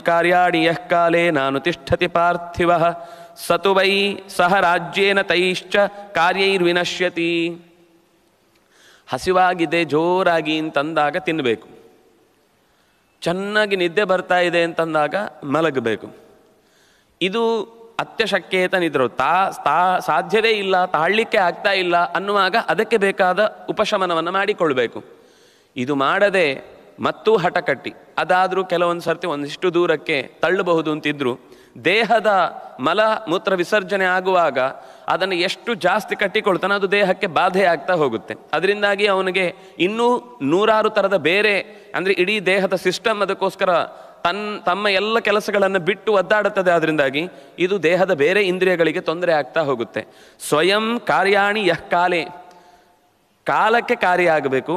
ಕಾರ್ಯಾಣಿ ಯಃ ಕಾಲೇ ನಾನು ತಿಷ್ಠತಿ ಪಾರ್ಥಿವ ಸತು ವೈ ಸಹ ರಾಜ್ಯೇನ ತೈಶ್ಚ ಕಾರ್ಯೈರ್ವಿನಶ್ಯತಿ. ಹಸಿವಾಗಿದೆ ಜೋರಾಗಿ ಅಂತಂದಾಗ ತಿನ್ನಬೇಕು, ಚೆನ್ನಾಗಿ ನಿದ್ದೆ ಬರ್ತಾ ಇದೆ ಅಂತಂದಾಗ ಮಲಗಬೇಕು. ಇದು ಅತ್ಯಶಕ್ಯೇತ ನಿದ್ರು ಸಾಧ್ಯವೇ ಇಲ್ಲ, ತಾಳಲಿಕ್ಕೆ ಆಗ್ತಾ ಇಲ್ಲ ಅನ್ನುವಾಗ ಅದಕ್ಕೆ ಬೇಕಾದ ಉಪಶಮನವನ್ನು ಮಾಡಿಕೊಳ್ಬೇಕು. ಇದು ಮಾಡದೆ ಮತ್ತೂ ಹಠ ಕಟ್ಟಿ ಅದಾದರೂ ಕೆಲವೊಂದು ಸರ್ತಿ ಒಂದಿಷ್ಟು ದೂರಕ್ಕೆ ತಳ್ಳಬಹುದು ಅಂತಿದ್ರು, ದೇಹದ ಮಲ ಮೂತ್ರ ವಿಸರ್ಜನೆ ಆಗುವಾಗ ಅದನ್ನು ಎಷ್ಟು ಜಾಸ್ತಿ ಕಟ್ಟಿಕೊಳ್ತಾನೆ ಅದು ದೇಹಕ್ಕೆ ಬಾಧೆ ಆಗ್ತಾ ಹೋಗುತ್ತೆ. ಅದರಿಂದಾಗಿ ಅವನಿಗೆ ಇನ್ನೂ ನೂರಾರು ಥರದ ಬೇರೆ ಅಂದರೆ ಇಡೀ ದೇಹದ ಸಿಸ್ಟಮ್ ಅದಕ್ಕೋಸ್ಕರ ತಮ್ಮ ಎಲ್ಲ ಕೆಲಸಗಳನ್ನು ಬಿಟ್ಟು ಒದ್ದಾಡುತ್ತದೆ. ಅದರಿಂದಾಗಿ ಇದು ದೇಹದ ಬೇರೆ ಇಂದ್ರಿಯಗಳಿಗೆ ತೊಂದರೆ ಆಗ್ತಾ ಹೋಗುತ್ತೆ. ಸ್ವಯಂ ಕಾರ್ಯಾಣಿ ಯಃ ಕಾಲೇ, ಕಾಲಕ್ಕೆ ಕಾರ್ಯ ಆಗಬೇಕು,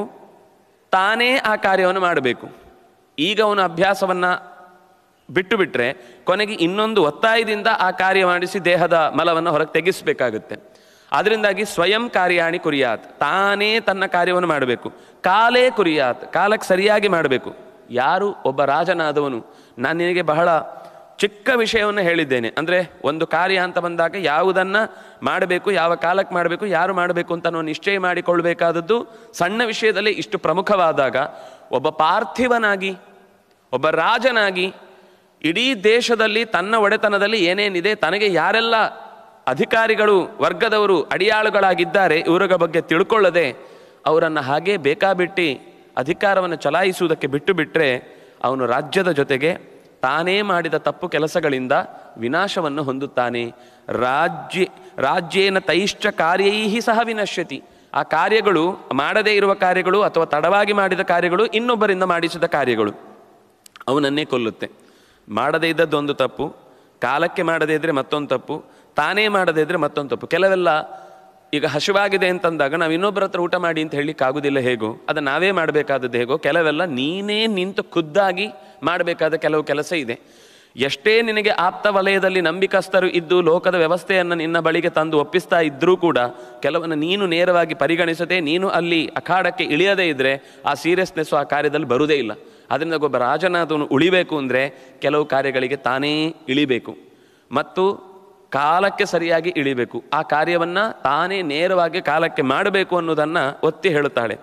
ತಾನೇ ಆ ಕಾರ್ಯವನ್ನು ಮಾಡಬೇಕು. ಈಗ ಅವನ ಅಭ್ಯಾಸವನ್ನು ಬಿಟ್ಟು ಬಿಟ್ಟರೆ ಕೊನೆಗೆ ಇನ್ನೊಂದು ಒತ್ತಾಯದಿಂದ ಆ ಕಾರ್ಯ ಮಾಡಿಸಿ ದೇಹದ ಮಲವನ್ನು ಹೊರಗೆ ತೆಗೆಸಬೇಕಾಗುತ್ತೆ. ಅದರಿಂದಾಗಿ ಸ್ವಯಂ ಕಾರ್ಯಾಣಿ ಕುರಿಯಾತ್, ತಾನೇ ತನ್ನ ಕಾರ್ಯವನ್ನು ಮಾಡಬೇಕು. ಕಾಲೇ ಕುರಿಯಾತ್, ಕಾಲಕ್ಕೆ ಸರಿಯಾಗಿ ಮಾಡಬೇಕು. ಯಾರು ಒಬ್ಬ ರಾಜನಾದವನು, ನಾನು ನಿನಗೆ ಬಹಳ ಚಿಕ್ಕ ವಿಷಯವನ್ನು ಹೇಳಿದ್ದೇನೆ. ಅಂದರೆ ಒಂದು ಕಾರ್ಯ ಅಂತ ಬಂದಾಗ ಯಾವುದನ್ನು ಮಾಡಬೇಕು, ಯಾವ ಕಾಲಕ್ಕೆ ಮಾಡಬೇಕು, ಯಾರು ಮಾಡಬೇಕು ಅಂತ ನಾವು ನಿಶ್ಚಯ ಮಾಡಿಕೊಳ್ಬೇಕಾದದ್ದು ಸಣ್ಣ ವಿಷಯದಲ್ಲಿ ಇಷ್ಟು ಪ್ರಮುಖವಾದಾಗ, ಒಬ್ಬ ಪಾರ್ಥಿವನಾಗಿ ಒಬ್ಬ ರಾಜನಾಗಿ ಇಡೀ ದೇಶದಲ್ಲಿ ತನ್ನ ಒಡೆತನದಲ್ಲಿ ಏನೇನಿದೆ, ತನಗೆ ಯಾರೆಲ್ಲ ಅಧಿಕಾರಿಗಳು ವರ್ಗದವರು ಅಡಿಯಾಳುಗಳಾಗಿದ್ದಾರೆ ಇವರ ಬಗ್ಗೆ ತಿಳ್ಕೊಳ್ಳದೆ ಅವರನ್ನು ಹಾಗೇ ಬೇಕಾಬಿಟ್ಟು ಅಧಿಕಾರವನ್ನು ಚಲಾಯಿಸುವುದಕ್ಕೆ ಬಿಟ್ಟು ಬಿಟ್ಟರೆ ಅವನು ರಾಜ್ಯದ ಜೊತೆಗೆ ತಾನೇ ಮಾಡಿದ ತಪ್ಪು ಕೆಲಸಗಳಿಂದ ವಿನಾಶವನ್ನು ಹೊಂದುತ್ತಾನೆ. ರಾಜ್ಯೇನ ತೈಶ್ಚ ಕಾರ್ಯೈಹಿ ಸಹ ವಿನಶ್ಯತಿ. ಆ ಕಾರ್ಯಗಳು ಮಾಡದೇ ಇರುವ ಕಾರ್ಯಗಳು ಅಥವಾ ತಡವಾಗಿ ಮಾಡಿದ ಕಾರ್ಯಗಳು, ಇನ್ನೊಬ್ಬರಿಂದ ಮಾಡಿಸಿದ ಕಾರ್ಯಗಳು ಅವನನ್ನೇ ಕೊಲ್ಲುತ್ತೆ. ಮಾಡದೇ ಇದ್ದದ್ದು ಒಂದು ತಪ್ಪು, ಕಾಲಕ್ಕೆ ಮಾಡದೇ ಇದ್ದರೆ ಮತ್ತೊಂದು ತಪ್ಪು, ತಾನೇ ಮಾಡದೇ ಇದ್ದರೆ ಮತ್ತೊಂದು ತಪ್ಪು. ಕೆಲವೆಲ್ಲ ಈಗ ಹಸಿವಾಗಿದೆ ಅಂತಂದಾಗ ನಾವು ಇನ್ನೊಬ್ಬರ ಹತ್ರ ಊಟ ಮಾಡಿ ಅಂತ ಹೇಳಲಿಕ್ಕಾಗೋದಿಲ್ಲ, ಹೇಗೋ ಅದನ್ನು ನಾವೇ ಮಾಡಬೇಕಾದದ್ದು ಹೇಗೋ. ಕೆಲವೆಲ್ಲ ನೀನೇ ನಿಂತು ಖುದ್ದಾಗಿ ಮಾಡಬೇಕಾದ ಕೆಲವು ಕೆಲಸ ಇದೆ. ಎಷ್ಟೇ ನಿನಗೆ ಆಪ್ತ ವಲಯದಲ್ಲಿ ನಂಬಿಕಸ್ಥರು ಇದ್ದು ಲೋಕದ ವ್ಯವಸ್ಥೆಯನ್ನು ನಿನ್ನ ಬಳಿಗೆ ತಂದು ಒಪ್ಪಿಸ್ತಾ ಇದ್ದರೂ ಕೂಡ ಕೆಲವನ್ನು ನೀನು ನೇರವಾಗಿ ಪರಿಗಣಿಸದೆ ನೀನು ಅಲ್ಲಿ ಅಖಾಡಕ್ಕೆ ಇಳಿಯದೇ ಇದ್ದರೆ ಆ ಸೀರಿಯಸ್ನೆಸ್ಸು ಆ ಕಾರ್ಯದಲ್ಲಿ ಬರುವುದೇ ಇಲ್ಲ. ಅದರಿಂದ ಒಬ್ಬ ರಾಜನಾದವನು ಉಳಿಬೇಕು ಅಂದರೆ ಕೆಲವು ಕಾರ್ಯಗಳಿಗೆ ತಾನೇ ಇಳಿಬೇಕು ಮತ್ತು ಕಾಲಕ್ಕೆ ಸರಿಯಾಗಿ ಇಳಿಬೇಕು. ಆ ಕಾರ್ಯವನ್ನು ತಾನೇ ನೇರವಾಗಿ ಕಾಲಕ್ಕೆ ಮಾಡಬೇಕು ಅನ್ನೋದನ್ನು ಒತ್ತಿ ಹೇಳುತ್ತಾಳೆ.